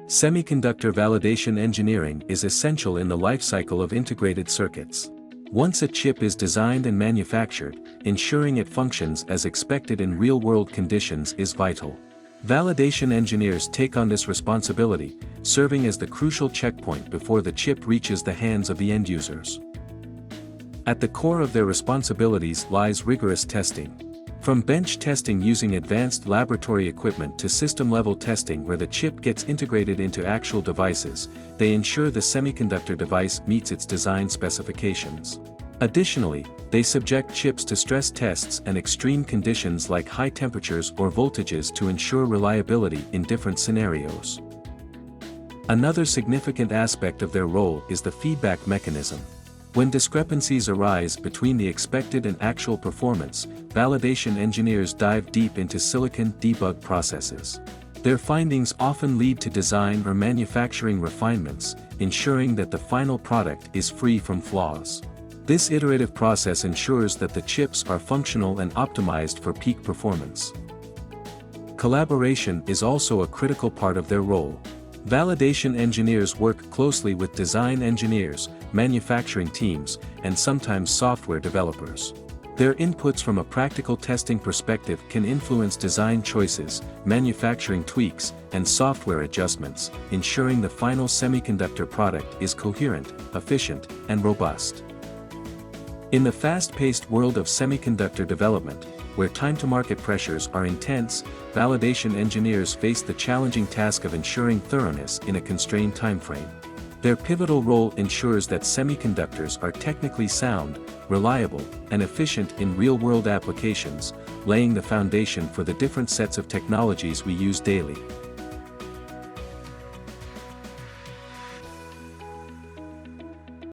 Semiconductor validation engineering is essential in the lifecycle of integrated circuits. Once a chip is designed and manufactured, ensuring it functions as expected in real-world conditions is vital. Validation engineers take on this responsibility, serving as the crucial checkpoint before the chip reaches the hands of the end users. At the core of their responsibilities lies rigorous testing. From bench testing using advanced laboratory equipment to system-level testing where the chip gets integrated into actual devices, they ensure the semiconductor device meets its design specifications. Additionally, they subject chips to stress tests and extreme conditions like high temperatures or voltages to ensure reliability in different scenarios. Another significant aspect of their role is the feedback mechanism. When discrepancies arise between the expected and actual performance, validation engineers dive deep into silicon debug processes. Their findings often lead to design or manufacturing refinements, ensuring that the final product is free from flaws. This iterative process ensures that the chips are functional and optimized for peak performance. Collaboration is also a critical part of their role. Validation engineers work closely with design engineers, manufacturing teams, and sometimes software developers. Their inputs from a practical testing perspective can influence design choices, manufacturing tweaks, and software adjustments, ensuring the final semiconductor product is coherent, efficient, and robust. In the fast-paced world of semiconductor development, where time-to-market pressures are intense, validation engineers face the challenging task of ensuring thoroughness in a constrained timeframe. Their pivotal role ensures that semiconductors are technically sound, reliable, and efficient in real-world applications, laying the foundation for the different sets of technologies we use daily.